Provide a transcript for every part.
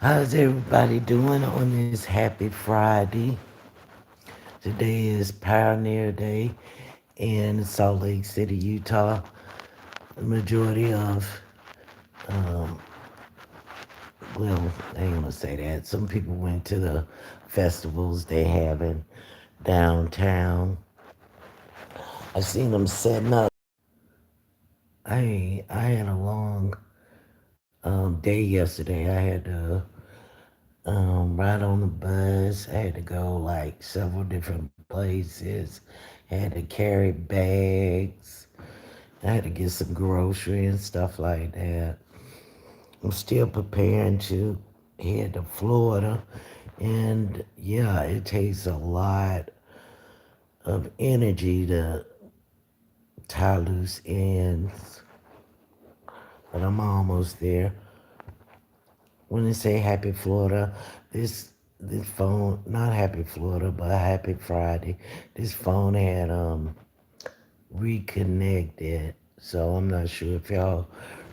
How's everybody doing on this happy Friday? Today is Pioneer Day in Salt Lake City, Utah. The majority of, um, well, I ain't gonna say that. Some people went to the festivals they having downtown. I seen them setting up. I had a long day yesterday. I had to ride on the bus. I had to go like several different places. Had to carry bags. I had to get some grocery and stuff like that. I'm still preparing to head to Florida. And yeah, it takes a lot of energy to tie loose ends. But I'm almost there. When they say Happy Florida, this phone, not Happy Florida, but Happy Friday. This phone had reconnected, so I'm not sure if y'all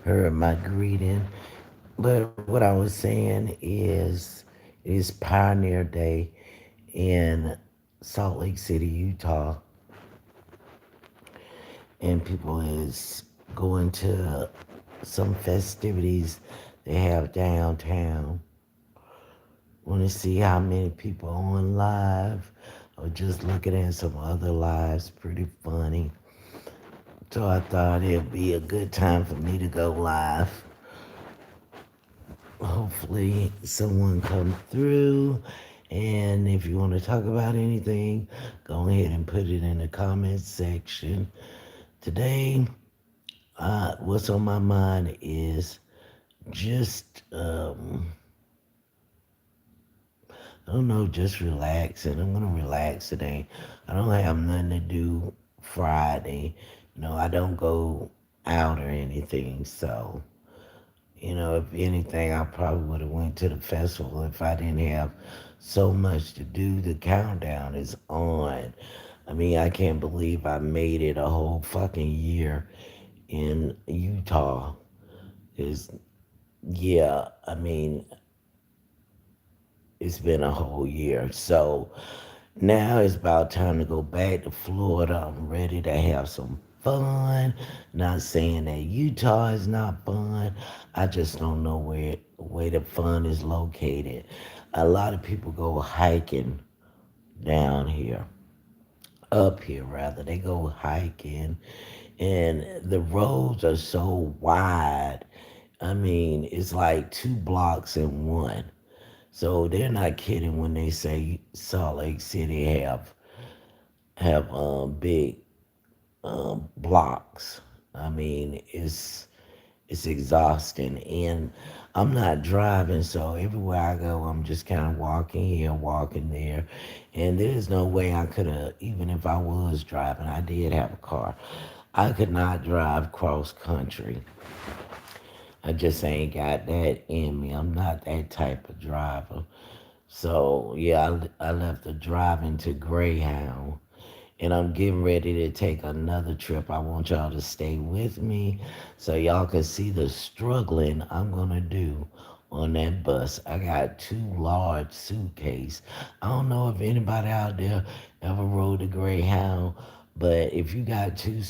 heard my greeting. But what I was saying is, it's Pioneer Day in Salt Lake City, Utah, and people is going to some festivities they have downtown. Want to see how many people on live or just looking at some other lives. Pretty funny. So I thought it'd be a good time for me to go live. Hopefully someone come through. And if you want to talk about anything, go ahead and put it in the comments section. Today, what's on my mind is just I don't know, just relaxing. I'm gonna relax today. I don't have nothing to do Friday. I don't go out or anything. So, if anything, I probably would have went to the festival if I didn't have so much to do. The countdown is on. I mean, I can't believe I made it a whole fucking year in Utah. Is yeah, I mean, it's been a whole year. So now it's about time to go back to Florida. I'm ready to have some fun. Not saying that Utah is not fun. I just don't know where the fun is located. A lot of people go hiking down here, up here rather. They go hiking, and the roads are so wide. I mean, it's like 2 blocks in one. So they're not kidding when they say Salt Lake City have big blocks. I mean, it's exhausting, and I'm not driving, so everywhere I go, I'm just kind of walking here, walking there, and there's no way I could have, even if I was driving, I did have a car. I could not drive cross country. I just ain't got that in me. I'm not that type of driver. So yeah, I left the driving to Greyhound, and I'm getting ready to take another trip. I want y'all to stay with me so y'all can see the struggling I'm gonna do on that bus. I got 2 large suitcases. I don't know if anybody out there ever rode a Greyhound, but if you got two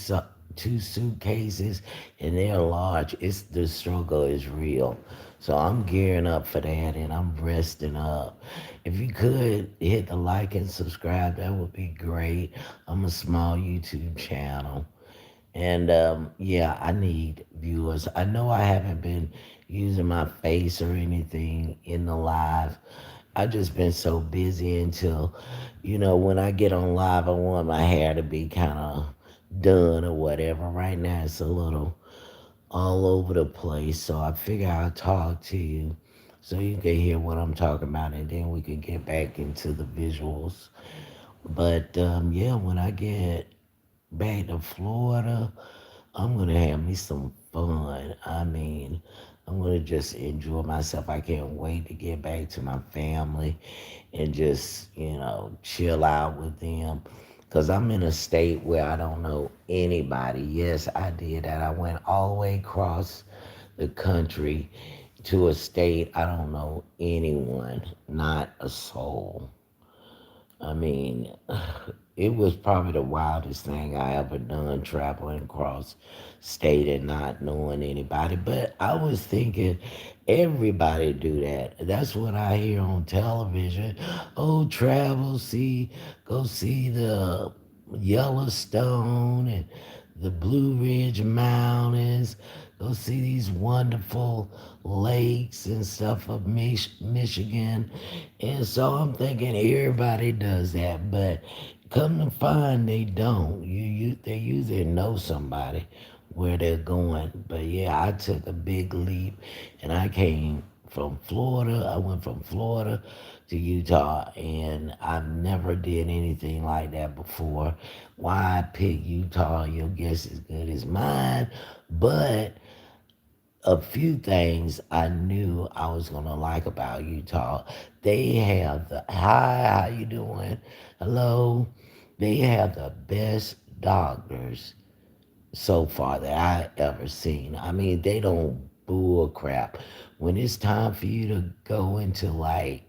suitcases and they're large, it's the struggle is real. So I'm gearing up for that and I'm resting up. If you could hit the like and subscribe, that would be great. I'm a small YouTube channel. And yeah, I need viewers. I know I haven't been using my face or anything in the live. I just been so busy until, when I get on live, I want my hair to be kind of done or whatever. Right now, it's a little all over the place. So I figure I'll talk to you so you can hear what I'm talking about, and then we can get back into the visuals. But yeah, when I get back to Florida, I'm gonna have me some fun. I mean, I'm gonna just enjoy myself. I can't wait to get back to my family and just, chill out with them. Cause I'm in a state where I don't know anybody. Yes, I did that. I went all the way across the country to a state I don't know anyone, not a soul. I mean, it was probably the wildest thing I ever done, traveling across state and not knowing anybody. But I was thinking everybody do that. That's what I hear on television. Oh, travel, see, go see the Yellowstone and the Blue Ridge Mountains. Go see these wonderful lakes and stuff of Michigan. And so I'm thinking everybody does that, but come to find they don't. They usually know somebody where they're going. But yeah, I took a big leap and I came from Florida. I went from Florida to Utah and I never did anything like that before. Why I picked Utah, your guess is good as mine. But a few things I knew I was gonna like about Utah. They have the hi, how you doing? Hello. They have the best doctors so far that I ever seen. I mean, they don't bull crap. When it's time for you to go into like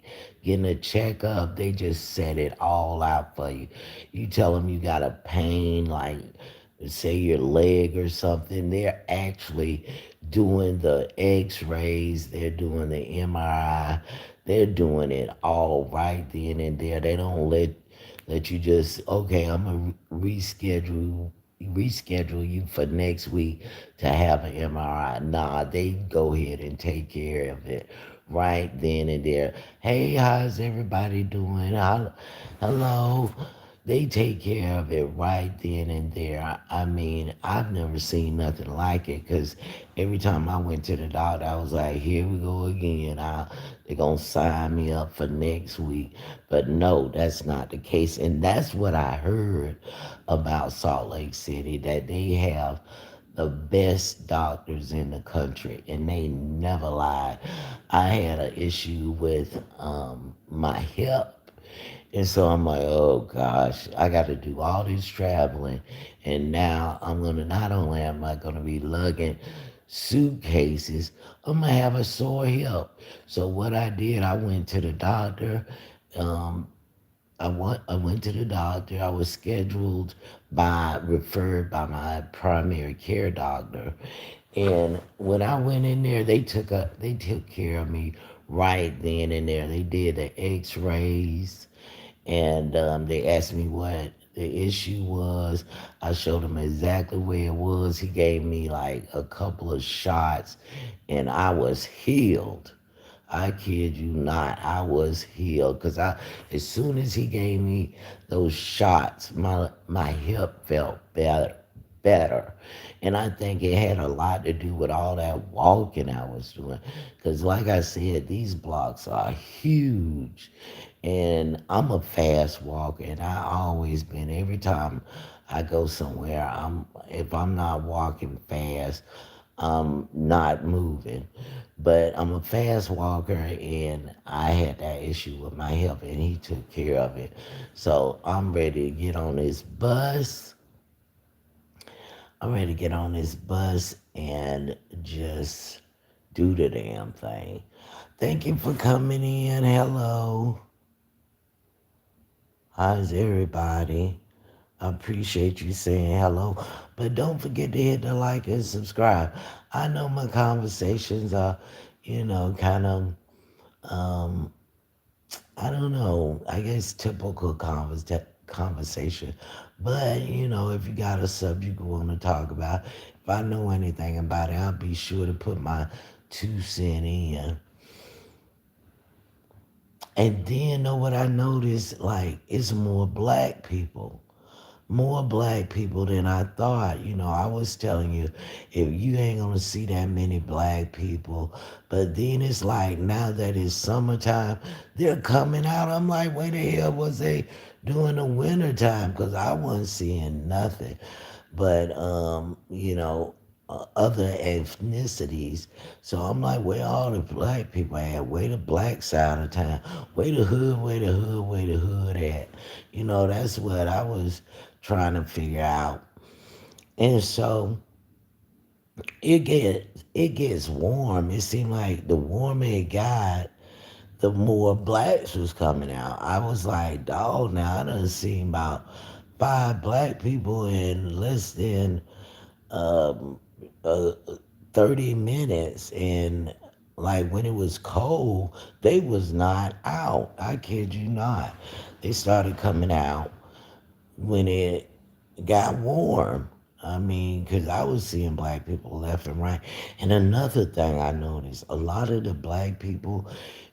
getting a checkup, they just set it all out for you. You tell them you got a pain, like say your leg or something. They're actually doing the X-rays. They're doing the MRI. They're doing it all right then and there. They don't let you just okay. I'm gonna reschedule you for next week to have an MRI. Nah, they go ahead and take care of it right then and there. Hey, how's everybody doing? Hello. They take care of it right then and there. I mean, I've never seen nothing like it because every time I went to the doctor, I was like, here we go again. They're going to sign me up for next week. But no, that's not the case. And that's what I heard about Salt Lake City, that they have the best doctors in the country, and they never lied. I had an issue with my hip, and so I'm like, oh gosh, I got to do all this traveling. And now I'm going to, not only am I going to be lugging suitcases, I'm going to have a sore hip. So what I did, I went to the doctor. Um, I went to the doctor. I was referred by my primary care doctor. And when I went in there, they took care of me right then and there. They did the X-rays, and they asked me what the issue was. I showed him exactly where it was. He gave me like a couple of shots, and I was healed. I kid you not, I was healed because as soon as he gave me those shots, my hip felt better. And I think it had a lot to do with all that walking I was doing. Because, like I said, these blocks are huge. And I'm a fast walker, and I always been. Every time I go somewhere, if I'm not walking fast, I'm not moving. But I'm a fast walker, and I had that issue with my hip, and he took care of it. So I'm ready to get on this bus. I'm ready to get on this bus and just do the damn thing. Thank you for coming in. Hello. How's everybody? I appreciate you saying hello. But don't forget to hit the like and subscribe. I know my conversations are, kind of, um, I don't know, I guess typical conversation. But, if you got a subject you want to talk about, if I know anything about it, I'll be sure to put my 2 cents in. And then, know what I noticed? Like, it's more black people than I thought. I was telling you, if you ain't gonna see that many black people, but then it's like now that it's summertime, they're coming out. I'm like, where the hell was they during the wintertime? Because I wasn't seeing nothing. But other ethnicities. So I'm like, where all the black people at? Where the black side of town? Where the hood at? That's what I was trying to figure out. And so it gets warm. It seemed like the warmer it got, the more blacks was coming out. I was like, dog, now I done seen about 5 black people in less than um, uh, 30 minutes. And like when it was cold, they was not out. I kid you not. They started coming out when it got warm. I mean, because I was seeing black people left and right. And another thing I noticed, a lot of the black people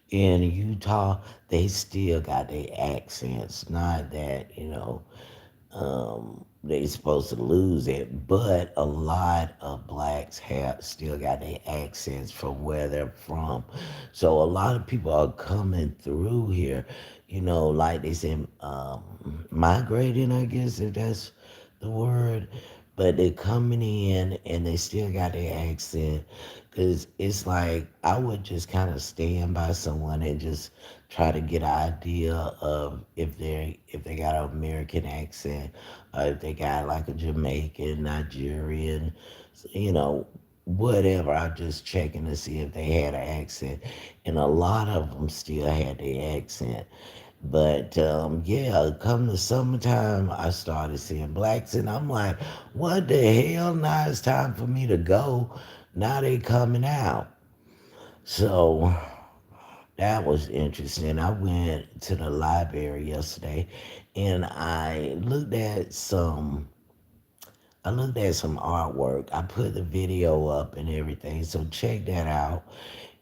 in Utah, they still got their accents. Not that, they supposed to lose it, but a lot of blacks have still got their accents from where they're from. So a lot of people are coming through here, like they said, migrating, I guess, if that's the word. But they're coming in and they still got their accent. Cause it's like I would just kind of stand by someone and just try to get an idea of if they got an American accent, or if they got like a Jamaican, Nigerian, you know, whatever. I'm just checking to see if they had an accent, and a lot of them still had their accent. But yeah, come the summertime, I started seeing blacks, and I'm like, what the hell? Now it's time for me to go. Now they coming out. So that was interesting. I went to the library yesterday, and I looked at some artwork. I put the video up and everything, so check that out.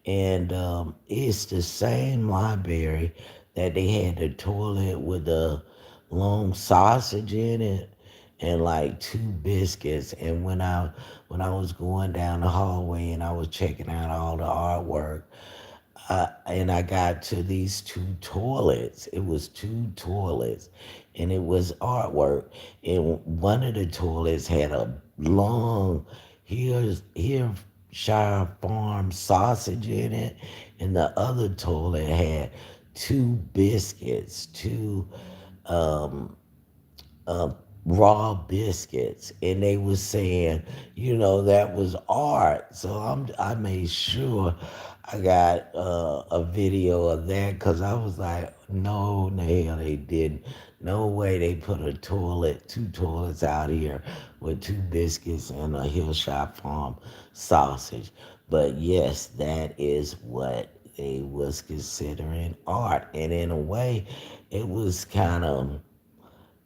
And it's the same library that they had the toilet with the long sausage in it and like 2 biscuits. And when I was going down the hallway and I was checking out all the artwork, and I got to these 2 toilets. It was 2 toilets, and it was artwork. And one of the toilets had a long here Shire Farm sausage in it, and the other toilet had 2 biscuits, two um, uh, raw biscuits, and they was saying, that was art. So I made sure I got a video of that because I was like, no, no, hell, they didn't. No way they put 2 toilets out here with 2 biscuits and a Hillshire Farm sausage. But yes, that is what they was considering art, and in a way, it was kind of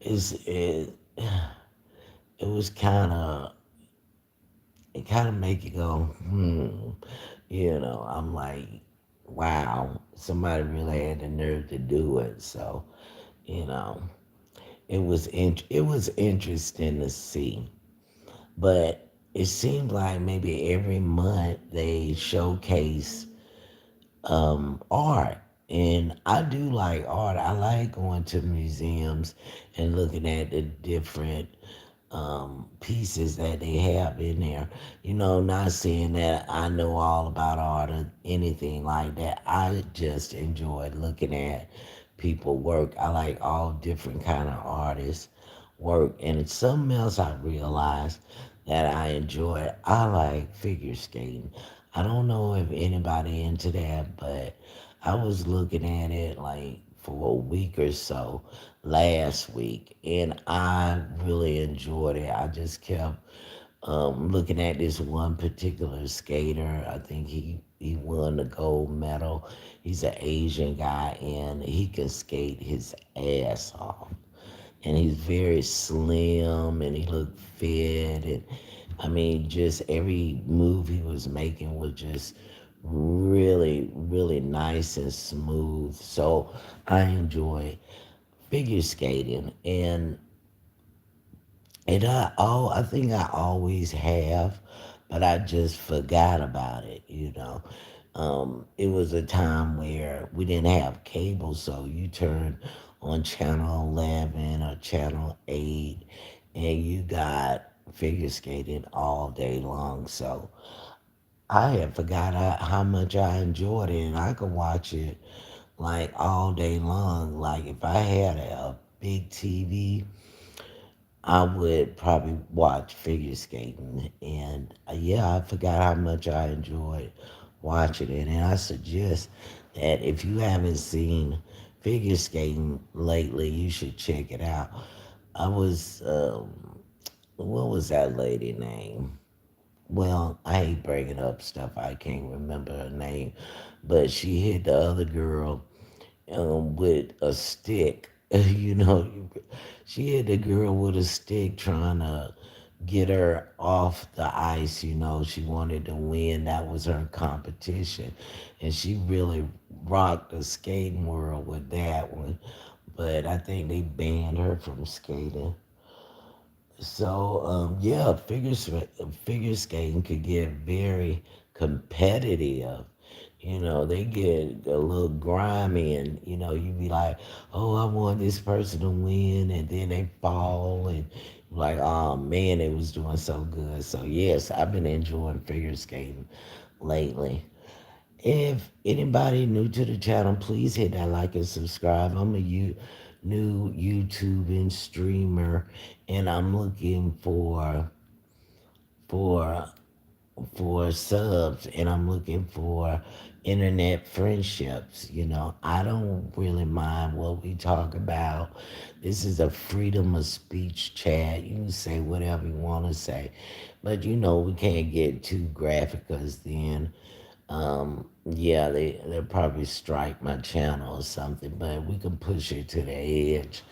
it's it was kind of make you go I'm like, wow, somebody really had the nerve to do it. So you know it was interesting to see, but it seemed like maybe every month they showcase art. And I do like art. I like going to museums and looking at the different pieces that they have in there. Not saying that I know all about art or anything like that. I just enjoy looking at people work. I like all different kind of artists work. And it's something else I realized that I enjoy. I like figure skating. I don't know if anybody into that, but I was looking at it like for a week or so last week, and I really enjoyed it. I just kept looking at this one particular skater. I think he won the gold medal. He's an Asian guy, and he can skate his ass off. And he's very slim, and he looked fit, and I mean, just every move he was making was just really, really nice and smooth. So I enjoy figure skating, and I think I always have, but I just forgot about it. It was a time where we didn't have cable, so you turn on channel 11 or channel 8, and you got figure skating all day long. So I had forgot how much I enjoyed it, and I could watch it like all day long. Like if I had a big TV, I would probably watch figure skating. And yeah, I forgot how much I enjoyed watching it. And I suggest that if you haven't seen figure skating lately, you should check it out. I was, what was that lady name? Well, I hate bringing up stuff I can't remember her name, but she hit the other girl with a stick. You know, she hit the girl with a stick trying to get her off the ice. You know, she wanted to win. That was her competition. And she really rocked the skating world with that one. But I think they banned her from skating. So yeah, figure skating could get very competitive. You know, they get a little grimy, and you know, you be like, "Oh, I want this person to win," and then they fall, and you're like, "Oh man, it was doing so good." So yes, I've been enjoying figure skating lately. If anybody new to the channel, please hit that like and subscribe. I'm a new YouTube and streamer, and I'm looking for for subs, and I'm looking for internet friendships. You know, I don't really mind what we talk about. This is a freedom of speech chat. You can say whatever you want to say, but you know, we can't get too graphic because then yeah, they'll probably strike my channel or something, but we can push it to the edge.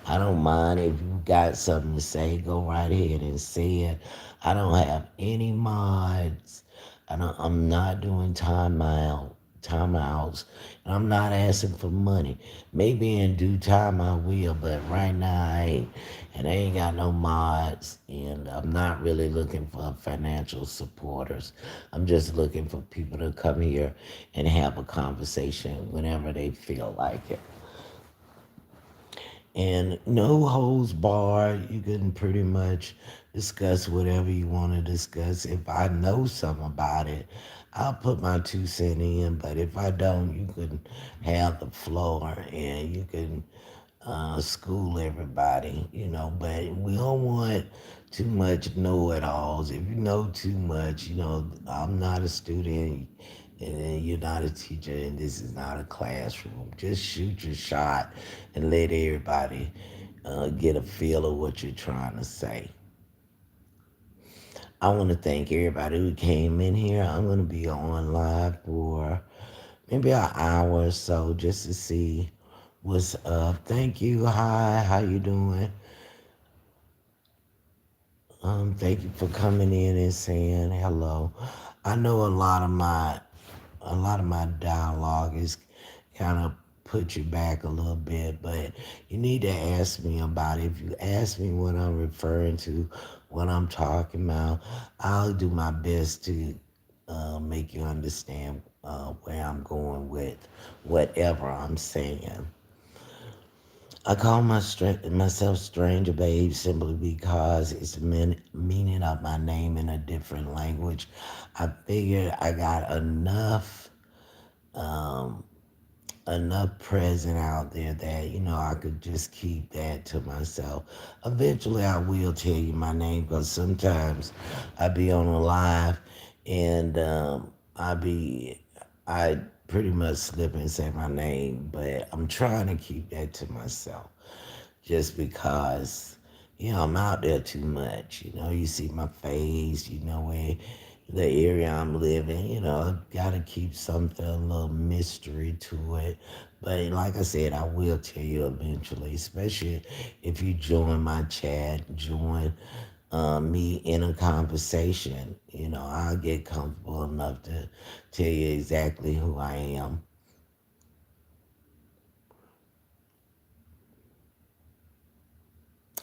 I don't mind if you got something to say, go right ahead and say it. I don't have any mods. I'm not doing timeouts, and I'm not asking for money. Maybe in due time I will, but right now I ain't. And I ain't got no mods, and I'm not really looking for financial supporters. I'm just looking for people to come here and have a conversation whenever they feel like it. And no holds barred. You can pretty much discuss whatever you want to discuss. If I know something about it, I'll put my 2 cents in. But if I don't, you can have the floor and you can school everybody, you know. But we don't want too much know-it-alls. If you know too much, you know, I'm not a student and you're not a teacher and this is not a classroom. Just shoot your shot and let everybody get a feel of what you're trying to say. I want to thank everybody who came in here. I'm going to be on live for maybe an hour or so just to see what's up. Thank you. Hi, how you doing? Thank you for coming in and saying hello. I know a lot of my dialogue is kind of put you back a little bit, but you need to ask me about it. If you ask me what I'm referring to, what I'm talking about, I'll do my best to make you understand where I'm going with whatever I'm saying. I call myself Stranger Babe simply because it's the meaning of my name in a different language. I figured I got um, enough present out there that you know I could just keep that to myself. Eventually, I will tell you my name because sometimes I be on a live and I pretty much slip and say my name, but I'm trying to keep that to myself just because, you know, I'm out there too much. You know, you see my face, you know, where the area I'm living, you know, gotta keep something, a little mystery to it. But like I said, I will tell you eventually, especially if you join my chat, join me in a conversation. You know, I'll get comfortable enough to tell you exactly who I am.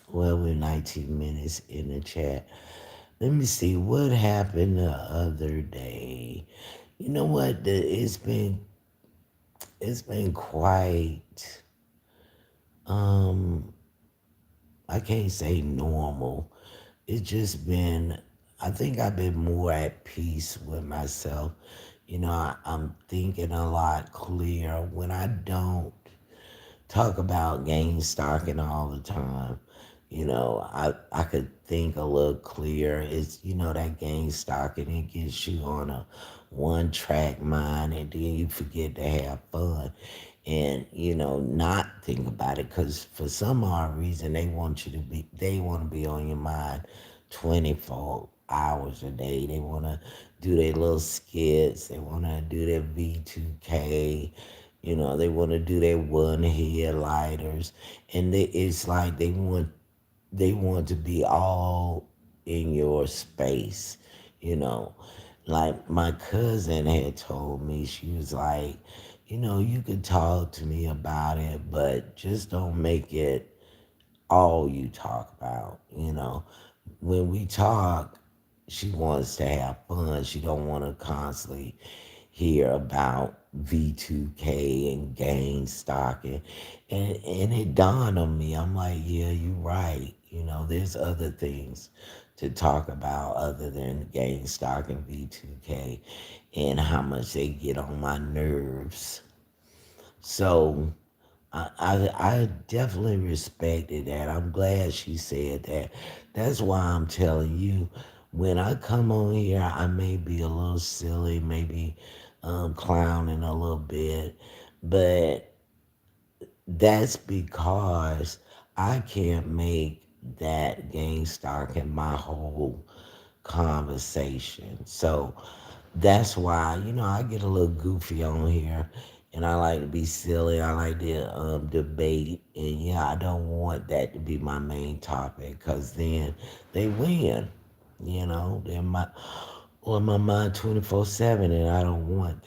Well, we're 19 minutes in the chat. Let me see what happened the other day. You know what? It's been quite um I can't say normal. It's just been I think I've been more at peace with myself. You know, I'm thinking a lot clearer when I don't talk about game stocking all the time. I could think a little clearer. It's that gang stalking, it gets you on a one track mind, and then you forget to have fun, and not think about it, because for some odd reason they want to be on your mind 24 hours a day. They want to do their little skits, they want to do their V2K, they want to do their one headlighters, and it's like they want to be all in your space, you know. Like my cousin had told me, she was like, you could talk to me about it, but just don't make it all you talk about, When we talk, she wants to have fun. She don't want to constantly hear about V2K and gang stalking. And it dawned on me. I'm like, yeah, you're right. There's other things to talk about other than gang stalking, V2K, and how much they get on my nerves. So I definitely respected that. I'm glad she said that. That's why I'm telling you, when I come on here, I may be a little silly, maybe clowning a little bit, but that's because I can't make that gang stalking my whole conversation. So that's why, I get a little goofy on here, and I like to be silly. I like to debate. And yeah, I don't want that to be my main topic, because then they win. They're on my mind 24/7, and I don't want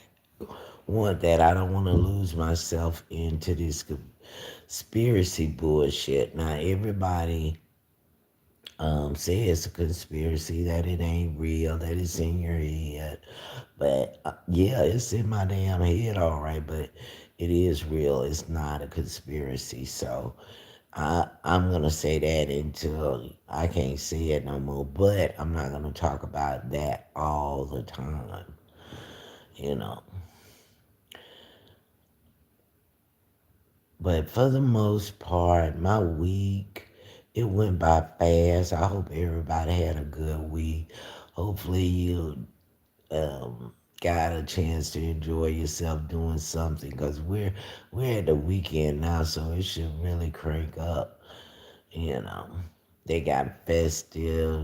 that. I don't want to lose myself into this conspiracy bullshit. Now, everybody say it's a conspiracy, that it ain't real, that it's in your head. But yeah, it's in my damn head, all right. But it is real. It's not a conspiracy. So I'm gonna say that until I can't say it no more. But I'm not gonna talk about that all the time. You know. But for the most part, my week, it went by fast. I hope everybody had a good week. Hopefully you got a chance to enjoy yourself doing something, because we're at the weekend now, so it should really crank up. You know, they got festivities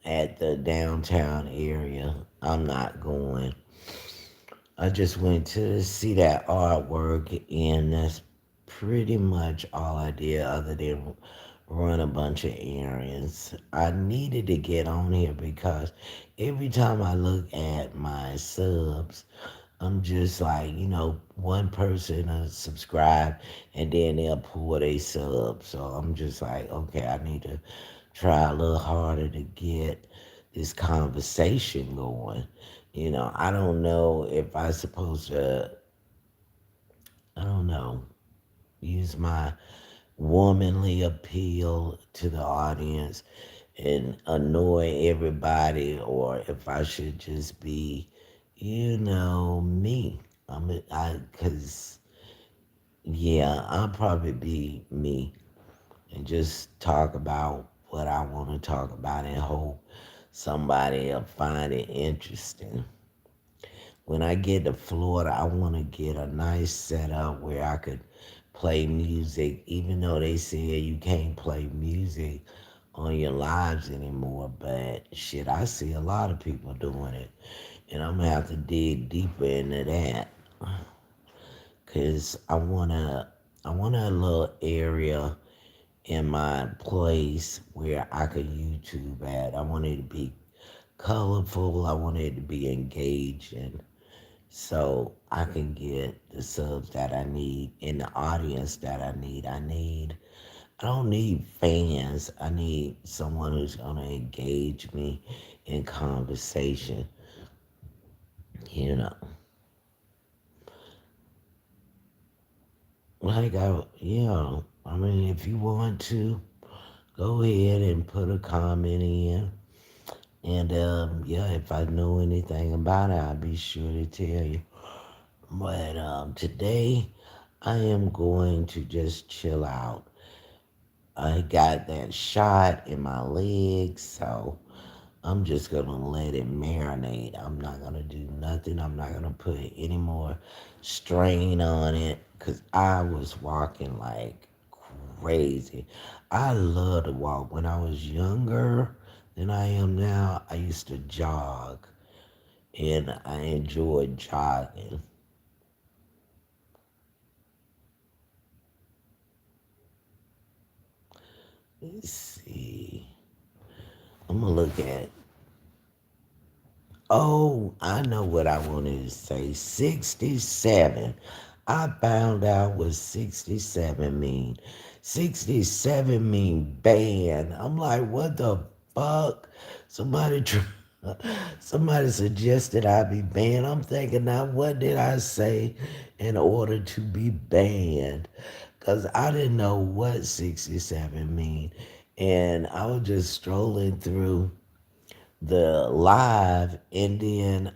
at the downtown area. I'm not going. I just went to see that artwork, and that's pretty much all I did other than run a bunch of errands. I needed to get on here because every time I look at my subs, I'm just like, one person will subscribe, and then they'll pull their sub. So I'm just like, okay, I need to try a little harder to get this conversation going. I don't know if I supposed to, I don't know, use my womanly appeal to the audience and annoy everybody, or if I should just be, me. Cause yeah, I'll probably be me and just talk about what I want to talk about and hope somebody will find it interesting. When I get to Florida, I want to get a nice setup where I could play music, even though they say you can't play music on your lives anymore. But shit, I see a lot of people doing it, and I'm gonna have to dig deeper into that, cause I want a little area in my place where I could YouTube at. I want it to be colorful. I want it to be engaging, so I can get the subs that I need and the audience that I need. I don't need fans. I need someone who's gonna engage me in conversation. You know, I mean, if you want to, go ahead and put a comment in. And yeah, if I know anything about it, I'll be sure to tell you. But today, I am going to just chill out. I got that shot in my legs, so I'm just gonna let it marinate. I'm not gonna do nothing. I'm not gonna put any more strain on it because I was walking like crazy. I love to walk. When I was younger than I am now, I used to jog and I enjoyed jogging. Let's see. I'm gonna look at. Oh, I know what I wanted to say. 67. I found out what 67 mean. 67 mean ban. I'm like, what the fuck? Somebody tr- somebody suggested I be banned. I'm thinking now, what did I say in order to be banned? Cause I didn't know what 67 mean. And I was just strolling through the live, and then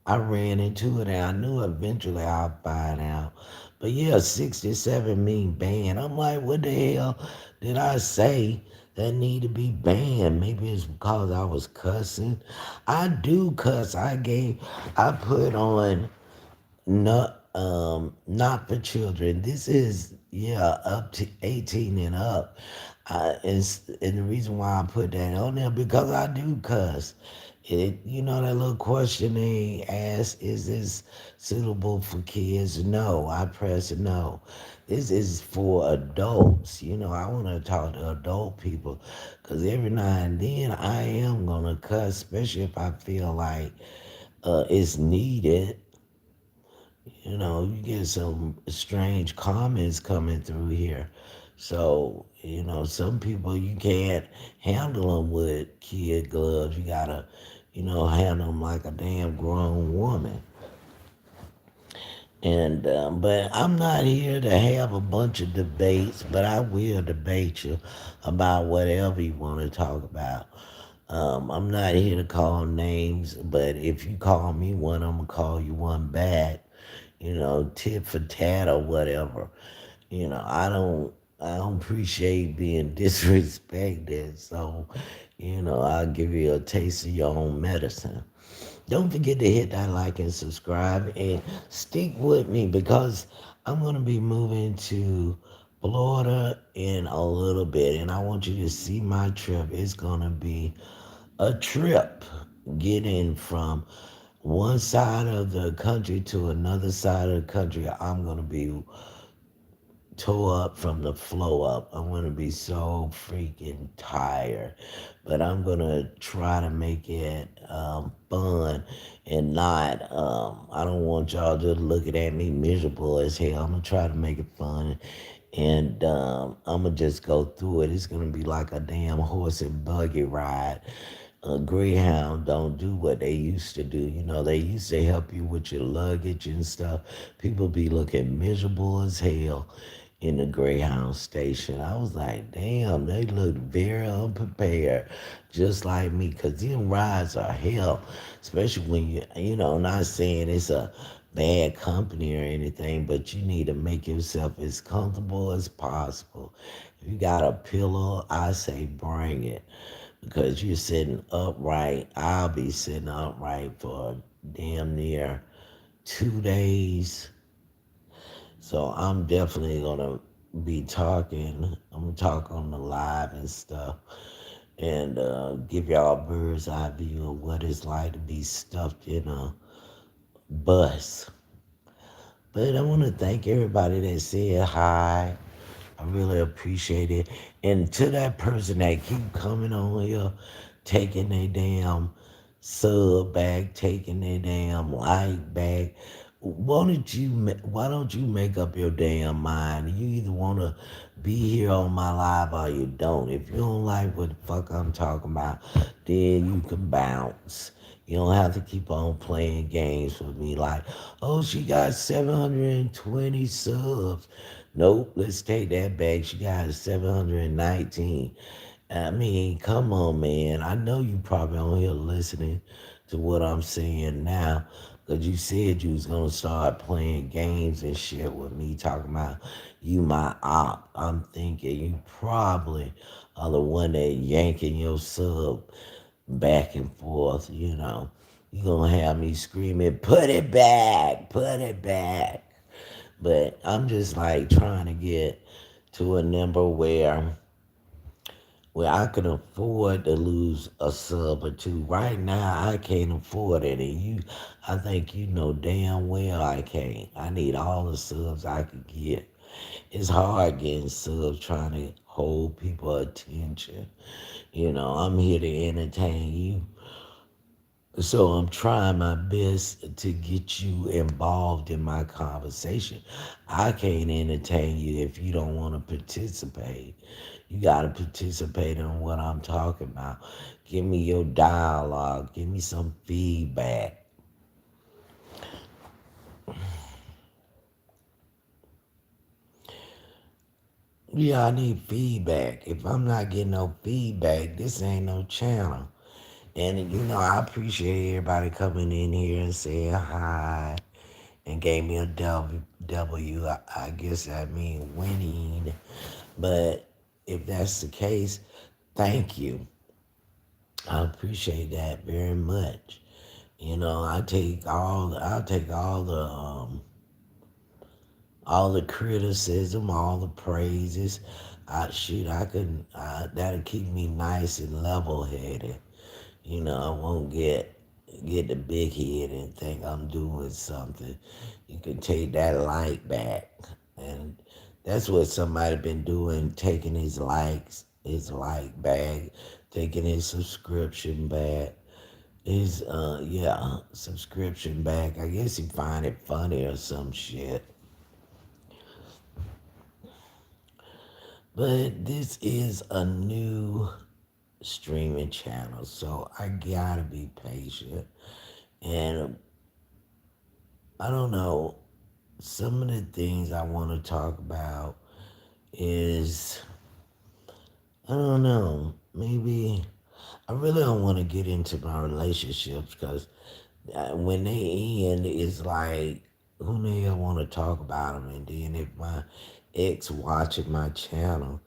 I ran into it, and I knew eventually I'd find out. But yeah, 67 mean banned. I'm like, what the hell did I say that need to be banned? Maybe it's because I was cussing. I do cuss. I put on not for children. This is yeah up to 18 and up. And the reason why I put that on there because I do cuss. That little question they ask, is this suitable for kids? No, I press no. This is for adults. I want to talk to adult people because every now and then I am gonna cuss, especially if I feel like it's needed. You get some strange comments coming through here. So, some people you can't handle them with kid gloves. You gotta, handle them like a damn grown woman. But I'm not here to have a bunch of debates, but I will debate you about whatever you want to talk about. I'm not here to call names, but if you call me one, I'm gonna call you one back. Tit for tat or whatever. I don't appreciate being disrespected, so I'll give you a taste of your own medicine. Don't forget to hit that like and subscribe and stick with me because I'm going to be moving to Florida in a little bit and I want you to see my trip. It's going to be a trip getting from one side of the country to another side of the country. I'm going to be tore up from the flow up. I'm gonna be so freaking tired, but I'm gonna try to make it fun and not. I don't want y'all just looking at me miserable as hell. I'm gonna try to make it fun, and I'm gonna just go through it. It's gonna be like a damn horse and buggy ride. Greyhound don't do what they used to do. They used to help you with your luggage and stuff. People be looking miserable as hell in the Greyhound station. I was like, damn, they look very unprepared, just like me, because them rides are hell, especially when not saying it's a bad company or anything, but you need to make yourself as comfortable as possible. If you got a pillow, I say bring it because you're sitting upright. I'll be sitting upright for damn near 2 days. So I'm definitely gonna be talking. I'm gonna talk on the live and stuff and give y'all a bird's eye view of what it's like to be stuffed in a bus. But I want to thank everybody that said hi. I really appreciate it. And to that person that keep coming on here, taking their damn sub back, taking their damn like back. Why don't you make up your damn mind? You either want to be here on my live or you don't. If you don't like what the fuck I'm talking about, then you can bounce. You don't have to keep on playing games with me like, oh, she got 720 subs. Nope, let's take that back. She got 719. I mean, come on, man. I know you probably on here listening to what I'm saying now, Because you said you was going to start playing games and shit with me, talking about you my op. I'm thinking you probably are the one that yanking your sub back and forth, you know. You going to have me screaming, put it back, put it back. But I'm just like trying to get to a number where I can afford to lose a sub or two. Right now, I can't afford it, and I think you know damn well I can't. I need all the subs I can get. It's hard getting subs trying to hold people attention. You know, I'm here to entertain you. So I'm trying my best to get you involved in my conversation. I can't entertain you if you don't want to participate. You got to participate in what I'm talking about. Give me your dialogue. Give me some feedback. Yeah, I need feedback. If I'm not getting no feedback, this ain't no channel. And you know, I appreciate everybody coming in here and saying hi and gave me a W. I guess I mean winning. But if that's the case, thank you. I appreciate that very much. You know, I'll take all the criticism, all the praises. That'll keep me nice and level headed. You know, I won't get the big head and think I'm doing something. You can take that like back. And that's what somebody been doing, taking his like back, taking his subscription back. Subscription back. I guess he find it funny or some shit. But this is a new streaming channel, so I gotta be patient. And I don't know, some of the things I want to talk about is, I don't know, maybe I really don't want to get into my relationships because when they end, it's like, who the hell want to talk about them? And then if my ex watching my channel,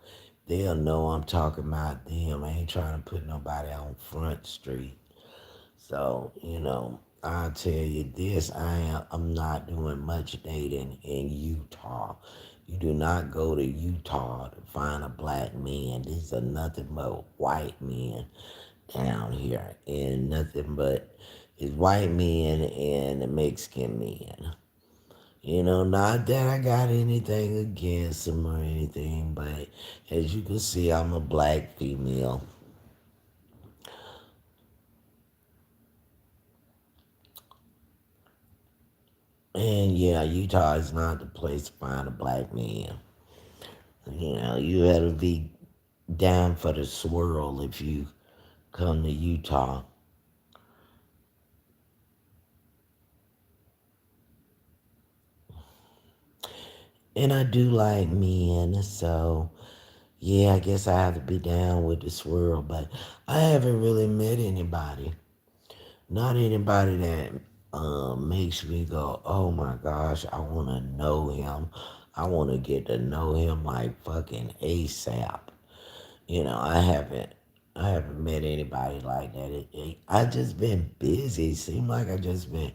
they'll know I'm talking about them. I ain't trying to put nobody on Front Street. So, you know, I'll tell you this, I'm not doing much dating in Utah. You do not go to Utah to find a black man. These are nothing but white men down here. And nothing but it's white men and Mexican men. You know, not that I got anything against them or anything, but as you can see, I'm a black female. And yeah, Utah is not the place to find a black man. You know, you better be down for the swirl if you come to Utah. And I do like men, so yeah, I guess I have to be down with the swirl. But I haven't really met anybody. Not anybody that makes me go, oh my gosh, I want to know him. I want to get to know him like fucking ASAP. You know, I haven't met anybody like that. I just been busy. Seem like I just been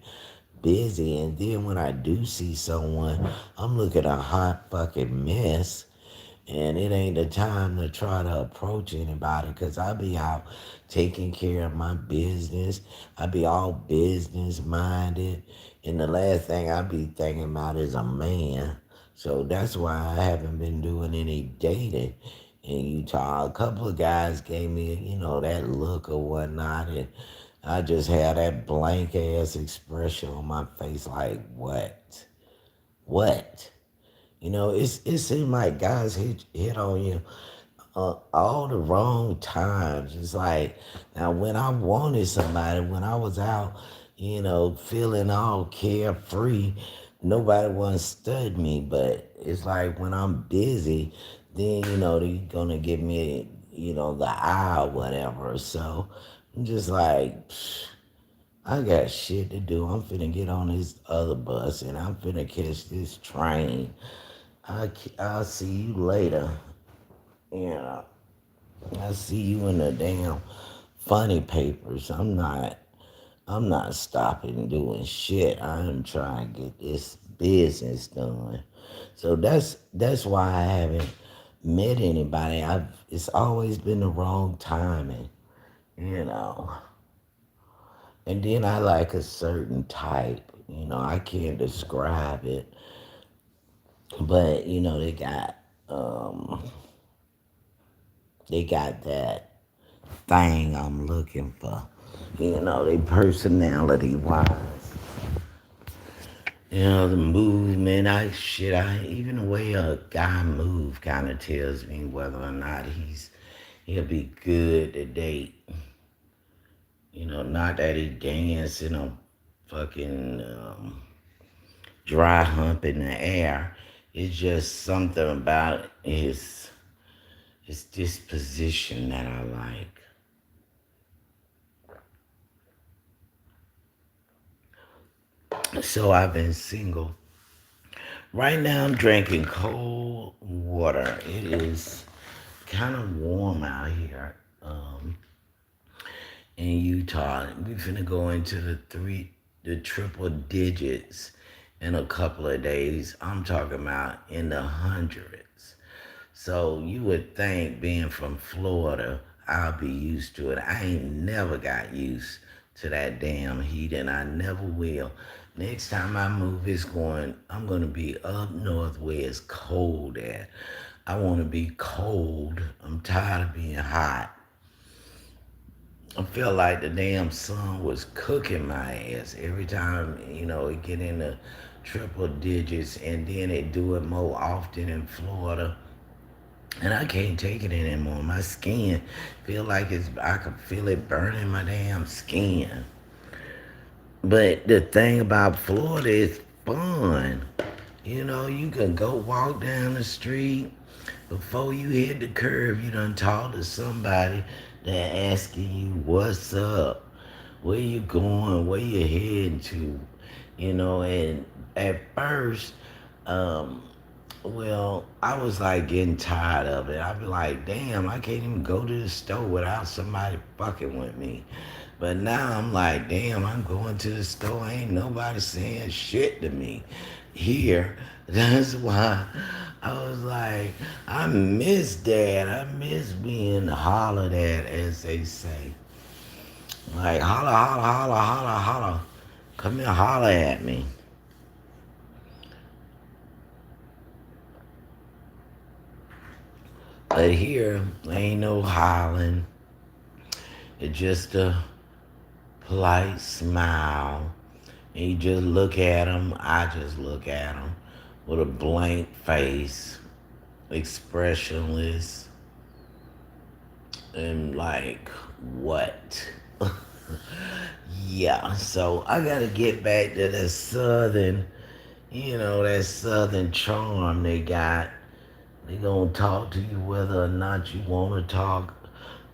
busy, and then when I do see someone, I'm looking a hot fucking mess, and it ain't the time to try to approach anybody because I be out taking care of my business. I be all business minded. And the last thing I be thinking about is a man. So that's why I haven't been doing any dating in Utah. A couple of guys gave me, you know, that look or whatnot. And I just had that blank ass expression on my face like, what? What? You know, it seems like guys hit on you all the wrong times. It's like now when I wanted somebody, when I was out, you know, feeling all carefree, nobody want to stud me. But it's like when I'm busy, then you know they're gonna give me, you know, the eye or whatever. So I'm just like. I got shit to do. I'm finna get on this other bus and I'm finna catch this train. I'll see you later. Yeah, I see you in the damn funny papers. I'm not stopping doing shit. I am trying to get this business done. So that's why I haven't met anybody. It's always been the wrong timing, you know. And then I like a certain type, I can't describe it, but um they got that thing I'm looking for. They personality wise. The movement, I even the way a guy move kind of tells me whether or not he'll be good to date. Not that he dance in a fucking dry hump in the air. It's just something about his disposition that I like. So I've been single. Right now I'm drinking cold water. It is kind of warm out here in Utah. We finna go into the triple digits in a couple of days. I'm talking about in the hundreds. So you would think being from Florida, I'll be used to it. I ain't never got used to that damn heat and I never will. Next time I move, I'm gonna be up north where it's cold at. I wanna be cold. I'm tired of being hot. I feel like the damn sun was cooking my ass every time, it get in the triple digits and then it do it more often in Florida. And I can't take it anymore. My skin feel like I can feel it burning my damn skin. But the thing about Florida is fun. You can go walk down the street. Before you hit the curve, you done talk to somebody that asking you what's up, where you going, where you heading to, and at first, um, well, I was like getting tired of it. I'd be like, damn, I can't even go to the store without somebody fucking with me. But now I'm like, damn, I'm going to the store. Ain't nobody saying shit to me here. That's why I was like, I miss that. I miss being hollered at, as they say. Like, holla, holla, holla, holla, holla. Come here, holla at me. But here, ain't no hollering. It's just a polite smile. And you just look at them. I just look at them with a blank face, expressionless, and like, what? Yeah, so I gotta get back to that southern charm they got. They gonna talk to you whether or not you wanna talk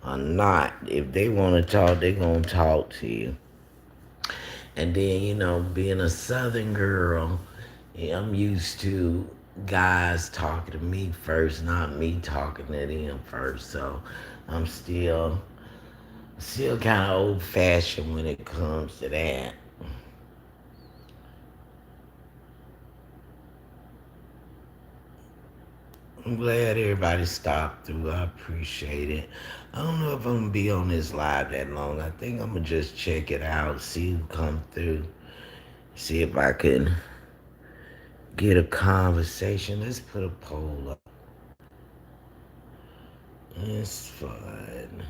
or not. If they wanna talk, they gonna talk to you. And then, being a southern girl, yeah, I'm used to guys talking to me first, not me talking to them first. So I'm still kind of old fashioned when it comes to that. I'm glad everybody stopped through. I appreciate it. I don't know if I'm gonna be on this live that long. I think I'm gonna just check it out, see who come through, see if I can get a conversation. Let's put a poll up. It's fun.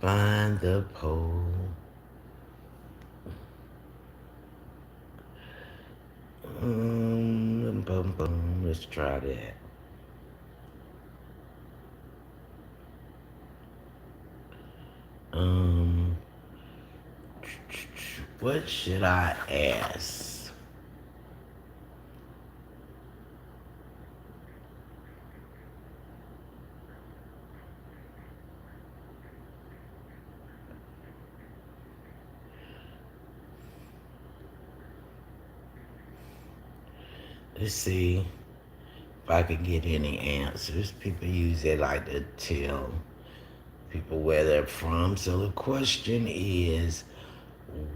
Find the poll. Boom, boom. Let's try that. Um, what should I ask? Let's see if I could get any answers. People usually like to tell people where they're from. So the question is,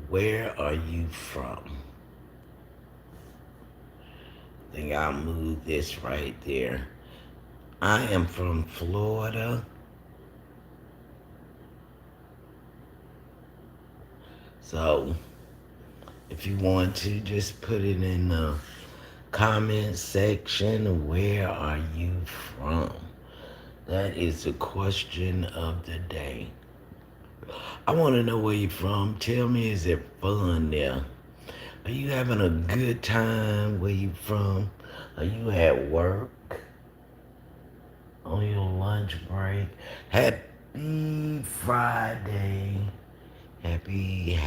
where are you from? I think I'll move this right there. I am from Florida. So if you want to, just put it in the comment section. Where are you from? That is the question of the day. I want to know where you're from. Tell me, is it fun there? Are you having a good time where you from? Are you at work? On your lunch break? Happy Friday. Happy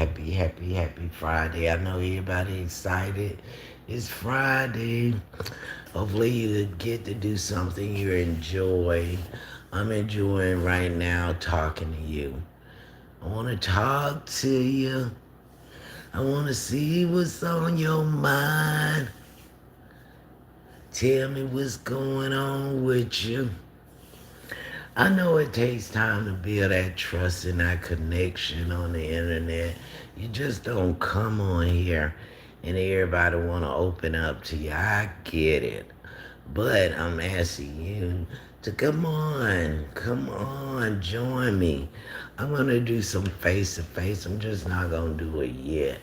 Friday. I know everybody excited. It's Friday. Hopefully you get to do something you enjoy. I'm enjoying right now talking to you. I want to talk to you. I want to see what's on your mind. Tell me what's going on with you. I know it takes time to build that trust and that connection on the internet. You just don't come on here and everybody want to open up to you. I get it. But I'm asking you to come on, join me. I'm going to do some face to face. I'm just not going to do it yet.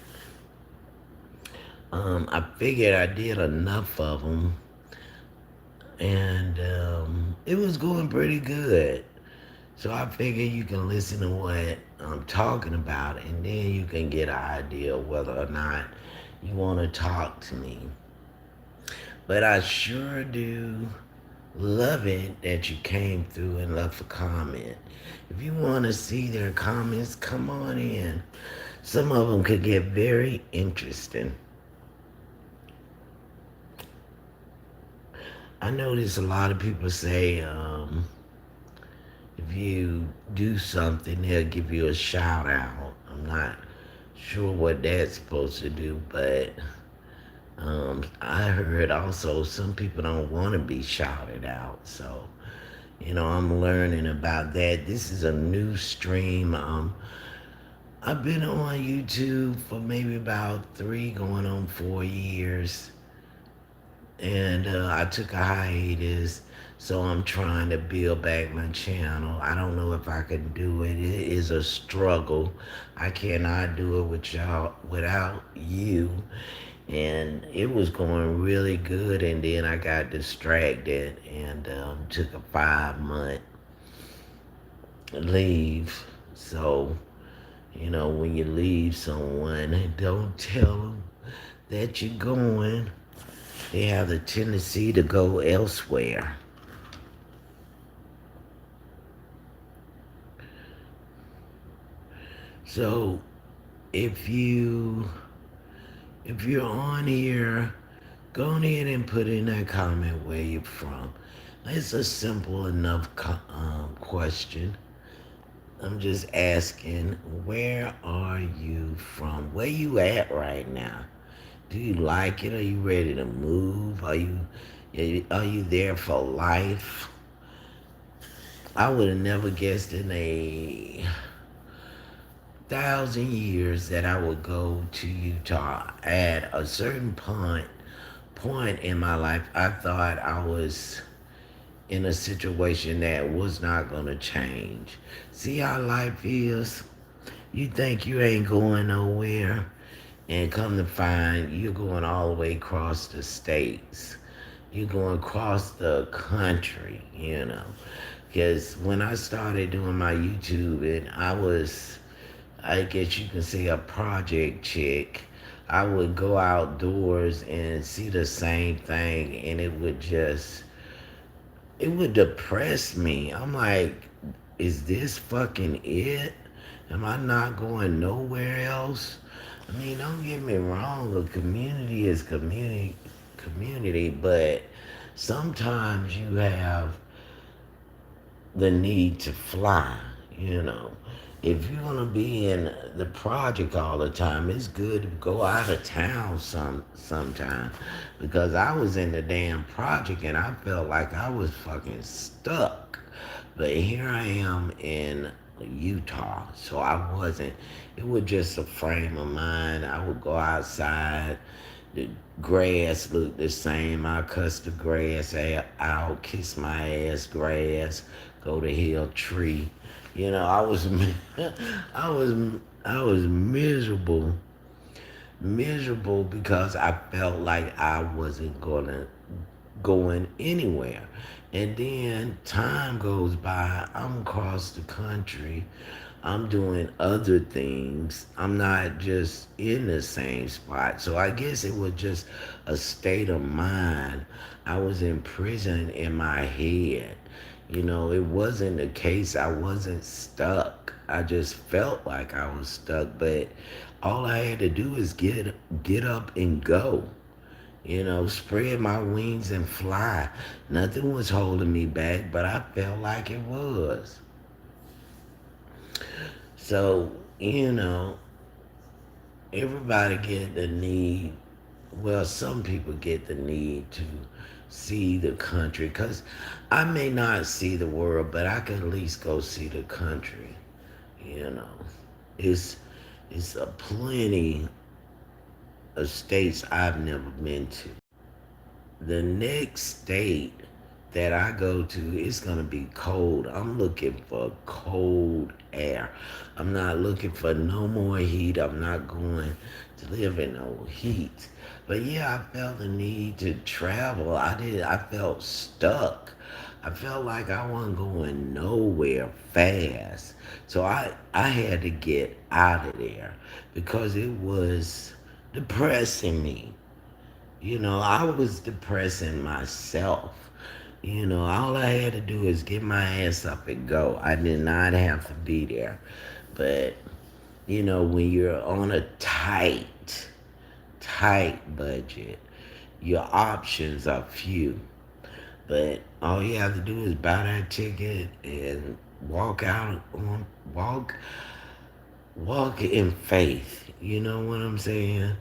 I figured I did enough of them, and it was going pretty good. So I figure you can listen to what I'm talking about, and then you can get an idea of whether or not you want to talk to me. But I sure do love it that you came through and left a comment. If you want to see their comments, come on in. Some of them could get very interesting. I notice a lot of people say, if you do something, they'll give you a shout out. I'm not sure what that's supposed to do, but I heard also some people don't want to be shouted out. So, I'm learning about that. This is a new stream. I've been on YouTube for maybe about 3 going on 4 years. And I took a hiatus, so I'm trying to build back my channel. I don't know if I can do it. It is a struggle. I cannot do it with y'all without you. And it was going really good, and then I got distracted and took a 5 month leave. So, when you leave someone, don't tell them that you're going. They have the tendency to go elsewhere. So if you if you're on here, go ahead and put in that comment where you're from. It's a simple enough question. I'm just asking, where are you from? Where you at right now? Do you like it? Are you ready to move? Are you there for life? I would have never guessed in a 1,000 years that I would go to Utah. At a certain point in my life, I thought I was in a situation that was not gonna change. See how life is? You think you ain't going nowhere, and come to find you're going all the way across the states. You're going across the country. Because when I started doing my YouTube, and I guess you can say, a project chick, I would go outdoors and see the same thing, and it would depress me. I'm like, is this fucking it? Am I not going nowhere else? I mean, don't get me wrong, a community is community, but sometimes you have the need to fly, you know. if you're gonna be in the project all the time, it's good to go out of town sometime. Because I was in the damn project and I felt like I was fucking stuck. But here I am in Utah, so I wasn't. It was just a frame of mind. I would go outside. The grass looked the same. I cuss the grass out, kiss my ass grass, go to hill tree. You know, I was, I was, I was miserable because I felt like I wasn't going anywhere. And then time goes by, I'm across the country, I'm doing other things. I'm not just in the same spot. So I guess it was just a state of mind. I was in prison in my head. You know, it wasn't the case. I wasn't stuck. I just felt like I was stuck. But all I had to do is get up and go. You know, spread my wings and fly. Nothing was holding me back, but I felt like it was. So, you know, everybody get the need, well, some people get the need to see the country because I may not see the world, but I can at least go see the country. You know, it's, it's a plenty of states I've never been to. The next state that I go to, it's gonna be cold. I'm looking for cold air. I'm not looking for no more heat. I'm not going to live in no heat. But yeah, I felt the need to travel. I felt stuck. I felt like I wasn't going nowhere fast. So I had to get out of there because it was depressing me. You know, I was depressing myself. You know, all I had to do is get my ass up and go. I did not have to be there. But, you know, when you're on a tight budget, your options are few. But all you have to do is buy that ticket and walk out on walk in faith. You know what I'm saying?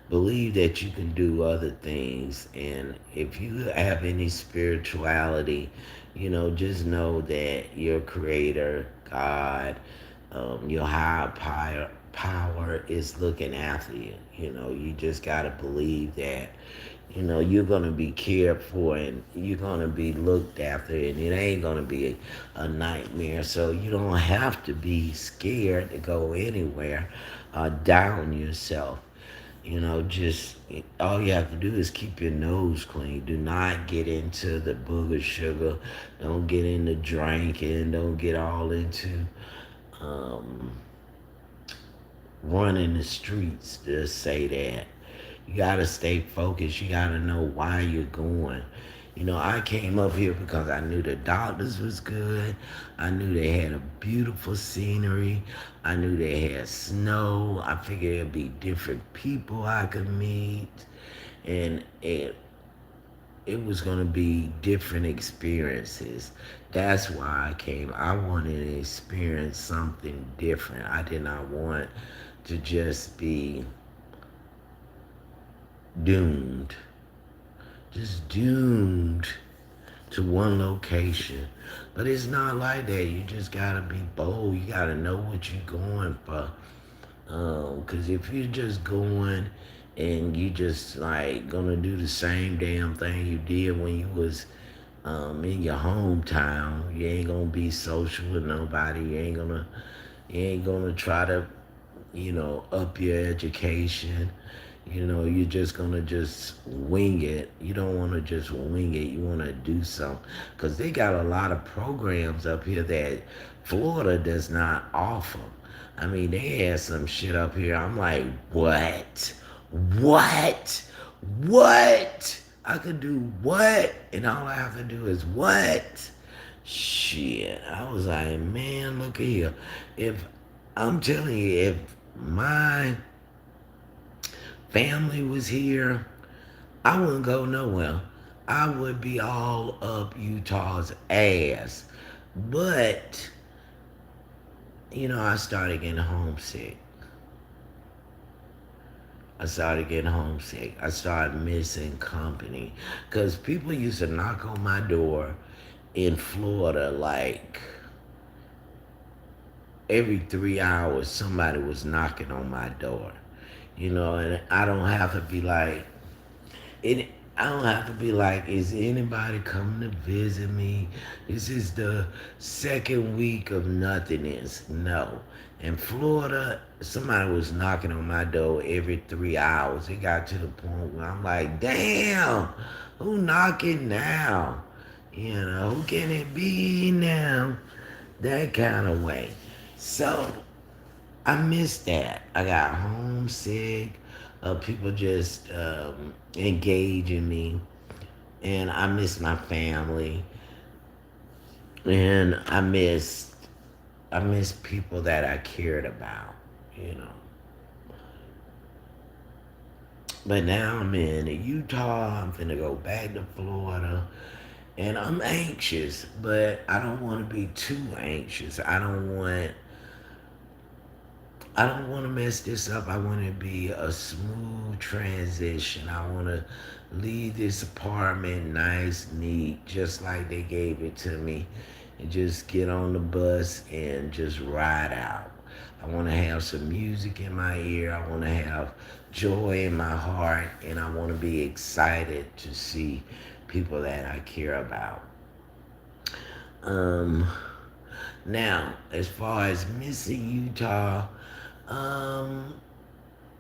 Believe that you can do other things. And if you have any spirituality, you know, just know that your creator, God, your higher power is looking after you. You know, you just got to believe that, you know, you're going to be cared for and you're going to be looked after and it ain't going to be a nightmare. So you don't have to be scared to go anywhere or down yourself. You know, just all you have to do is keep your nose clean. Do not get into the booger sugar. Don't get into drinking. Don't get all into um, running the streets. Just say that. You gotta stay focused. You gotta know why you're going. You know, I came up here because I knew the doctors was good. I knew they had a beautiful scenery. I knew they had snow. I figured it'd be different people I could meet. And it was gonna be different experiences. That's why I came. I wanted to experience something different. I did not want to just be doomed, just doomed to one location. But it's not like that. You just gotta be bold. You gotta know what you're going for. Cause if you're just going and you just like gonna do the same damn thing you did when you was in your hometown, you ain't gonna be social with nobody. You ain't gonna try to, you know, up your education. You know, you're just gonna just wing it. You don't want to just wing it. You want to do something because they got a lot of programs up here that Florida does not offer. I mean, they had some shit up here. I'm like, what? What? What? I could do what? And all I have to do is what? Shit. I was like, man, look at here. If I'm telling you, if my family was here, I wouldn't go nowhere. I would be all up Utah's ass. But I started getting homesick. I started getting homesick. I started missing company. Because people used to knock on my door in Florida like every 3 hours, somebody was knocking on my door. And I don't have to be like, it I don't have to be like, is anybody coming to visit me? This is the second week of nothingness. No. In Florida, somebody was knocking on my door every 3 hours. It got to the point where I'm like, damn, who knocking now? Who can it be now? That kind of way. So I missed that. I got homesick. People just engaging me, and I miss my family, and I miss people that I cared about. You know. But now I'm in Utah. I'm finna go back to Florida, and I'm anxious, but I don't want to be too anxious. I don't want to mess this up. I want to be a smooth transition. I want to leave this apartment nice, neat, just like they gave it to me, and just get on the bus and just ride out. I want to have some music in my ear. I want to have joy in my heart, and I want to be excited to see people that I care about. Um, Now, as far as missing Utah, um,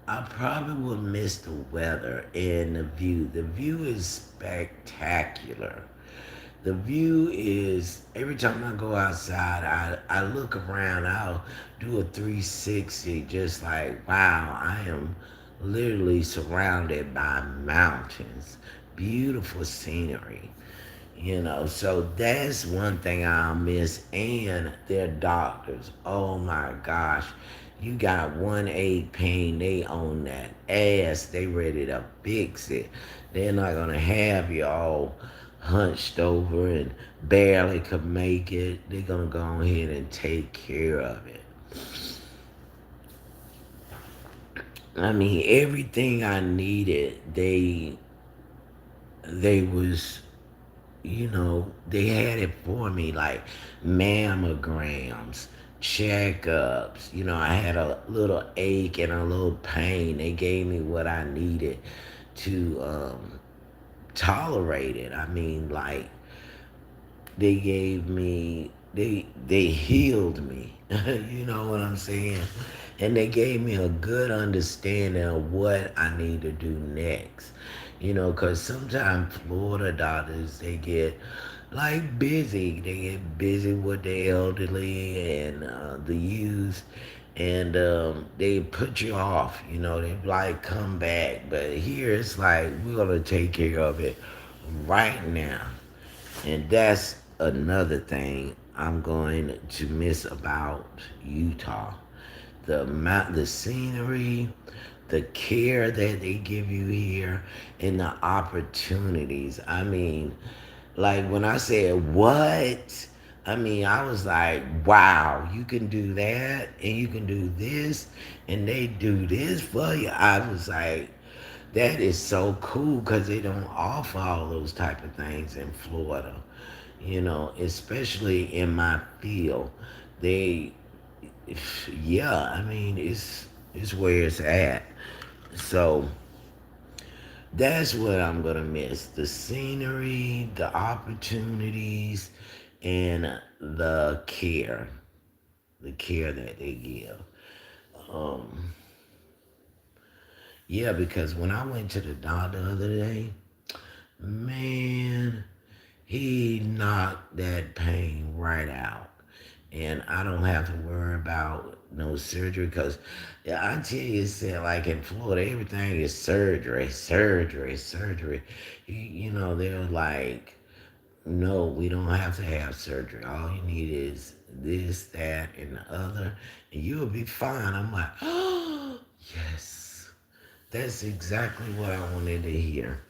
I probably will miss the weather and the view. The view is spectacular. The view is every time I go outside, I look around, I'll do a 360, just like, wow, I am literally surrounded by mountains, beautiful scenery. So that's one thing I'll miss. And their doctors. Oh my gosh. You got 1/8 pain, they own that ass. They ready to fix it. They're not gonna have you all hunched over and barely could make it. They're gonna go ahead and take care of it. I mean, everything I needed, they was they had it for me, like mammograms, checkups. I had a little ache and a little pain. They gave me what I needed to tolerate it. I mean, like they healed me. You know what I'm saying? And they gave me a good understanding of what I need to do next. Because sometimes Florida doctors, they get like busy. They get busy with the elderly and the youth, and they put you off. They like come back, but here it's like we're gonna take care of it right now. And that's another thing I'm going to miss about Utah. The scenery, the care that they give you here, and the opportunities. I mean, like when I said what, I mean I was like, wow, you can do that and you can do this and they do this for you. I was like, that is so cool because they don't offer all those type of things in Florida. Especially in my field. They, yeah, I mean, it's where it's at. So that's what I'm gonna miss: the scenery, the opportunities, and the care that they give. Um, yeah, because when I went to the doctor the other day, man, he knocked that pain right out. And I don't have to worry about no surgery because I tell you, it's like in Florida, everything is surgery, surgery, surgery. They're like, no, we don't have to have surgery. All you need is this, that, and the other, and you'll be fine. I'm like, oh, yes, that's exactly what I wanted to hear.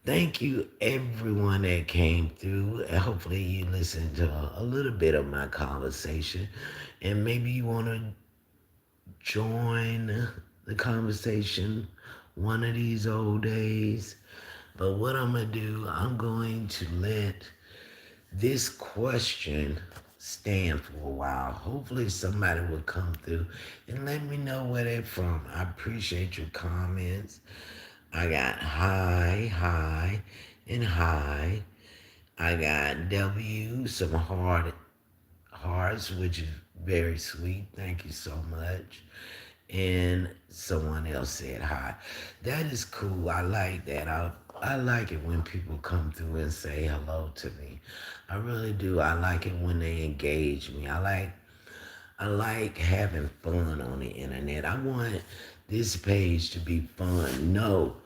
Thank you, everyone that came through. And hopefully, you listened to a little bit of my conversation. And maybe you want to join the conversation one of these old days. But what I'm going to do, I'm going to let this question stand for a while. Hopefully, somebody will come through and let me know where they're from. I appreciate your comments. I got hi, and hi. I got W, some hearts, which is very sweet. Thank you so much. And someone else said hi. That is cool. I like that. I like it when people come through and say hello to me. I really do. I like it when they engage me. I like having fun on the internet. I want this page to be fun. No,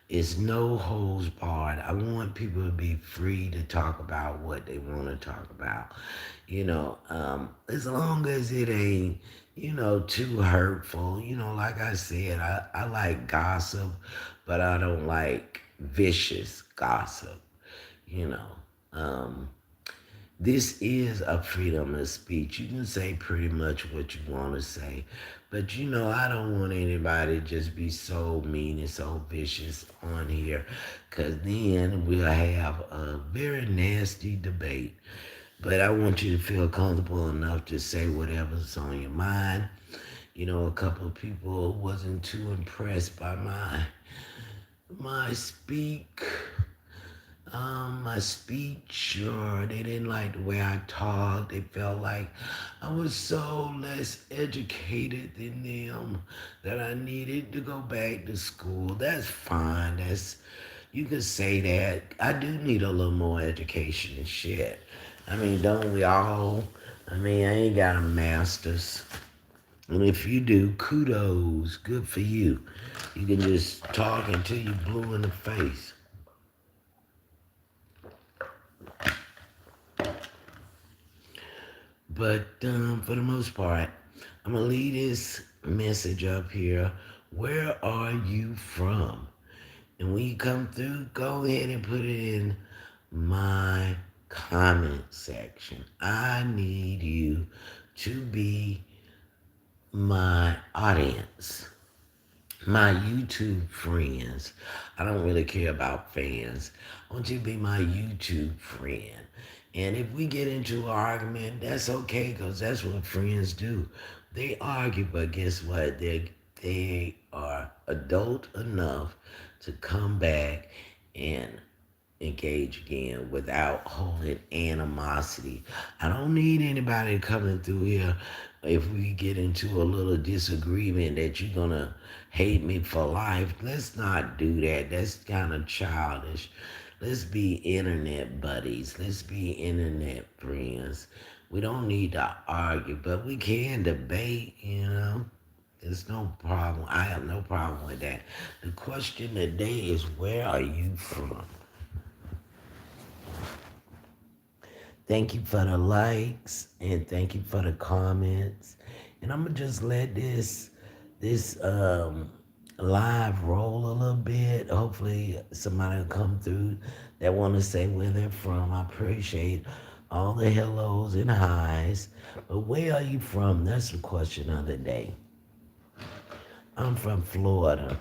it's no holds barred. I want people to be free to talk about what they want to talk about. As long as it ain't, too hurtful. Like I said, I like gossip, but I don't like vicious gossip, you know. Um, this is a freedom of speech. You can say pretty much what you want to say. But I don't want anybody to just be so mean and so vicious on here. Because then we'll have a very nasty debate. But I want you to feel comfortable enough to say whatever's on your mind. A couple of people wasn't too impressed by my speech, or they didn't like the way I talked. They felt like I was so less educated than them that I needed to go back to school. That's fine. You can say that. I do need a little more education and shit. I mean, don't we all? I mean, I ain't got a master's. And if you do, kudos. Good for you. You can just talk until you blue in the face. But for the most part, I'm going to leave this message up here. Where are you from? And when you come through, go ahead and put it in my comment section. I need you to be my audience, my YouTube friends. I don't really care about fans. I want you to be my YouTube friend. And if we get into an argument, that's okay, because that's what friends do. They argue, but guess what? They are adult enough to come back and engage again without holding animosity. I don't need anybody coming through here if we get into a little disagreement that you're gonna hate me for life. Let's not do that. That's kind of childish. Let's be internet buddies. Let's be internet friends. We don't need to argue, but we can debate. There's no problem. I have no problem with that. The question today is, where are you from? Thank you for the likes and thank you for the comments. And I'm gonna just let this live roll a little bit. Hopefully somebody will come through that want to say where they're from. I appreciate all the hellos and highs. But where are you from? That's the question of the day. I'm from Florida.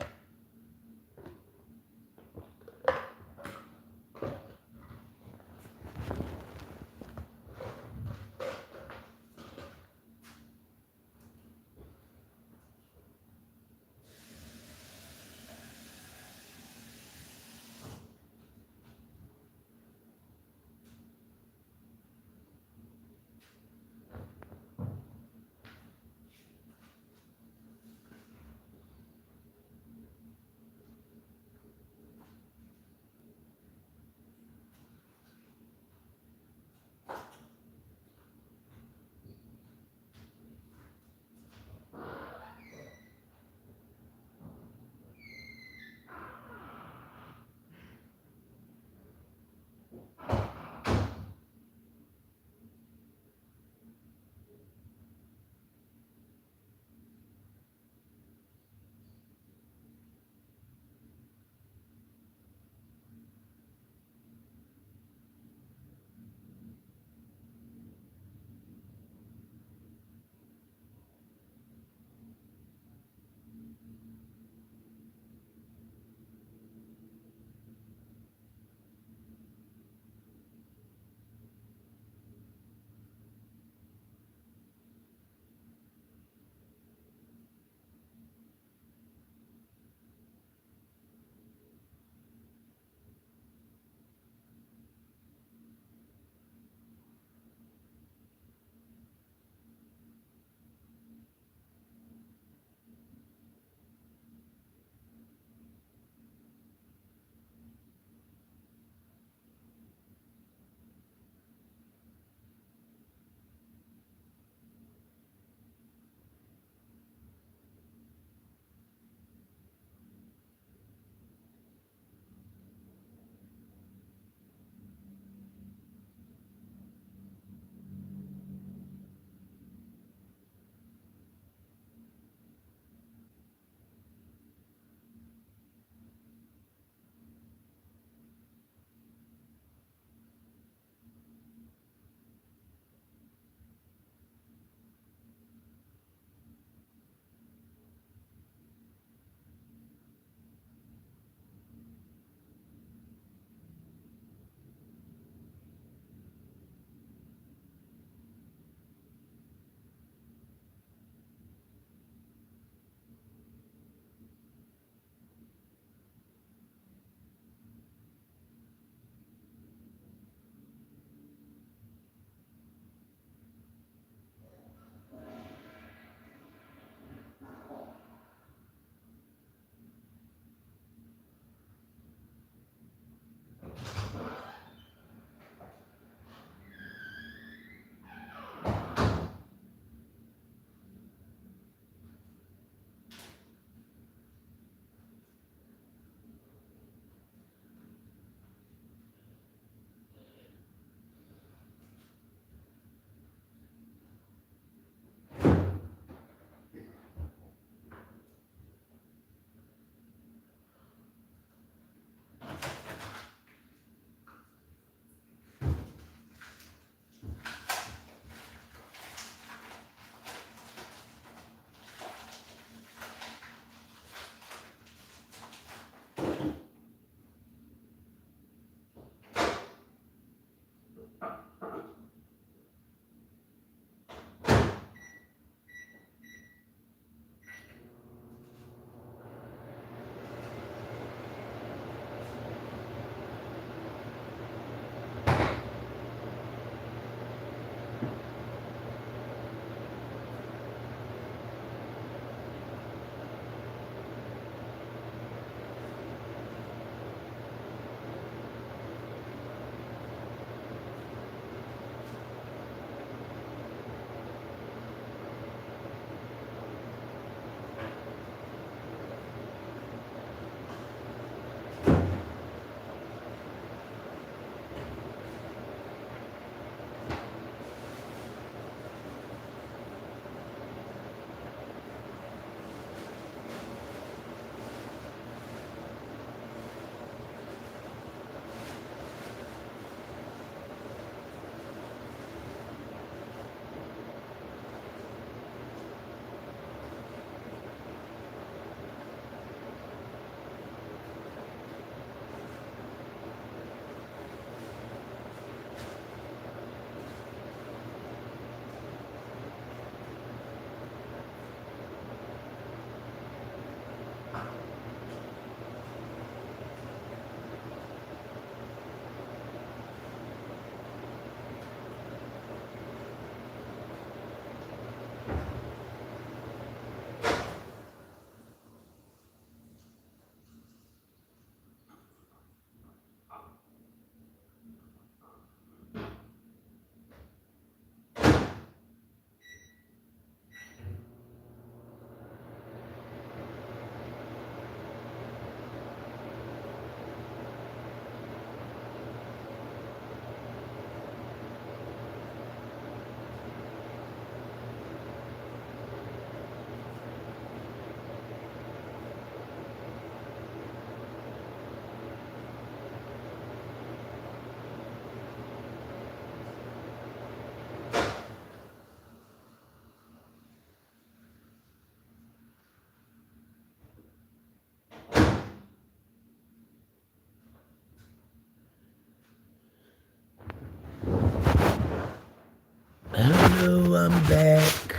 Hello, I'm back.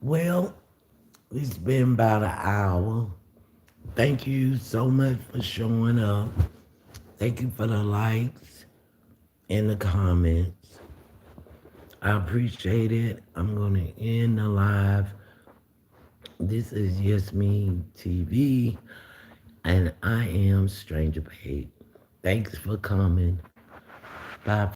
Well, it's been about an hour. Thank you so much for showing up. Thank you for the likes and the comments. I appreciate it. I'm going to end the live. This is Yesme TV, and I am Stranger Paid. Thanks for coming. Bye.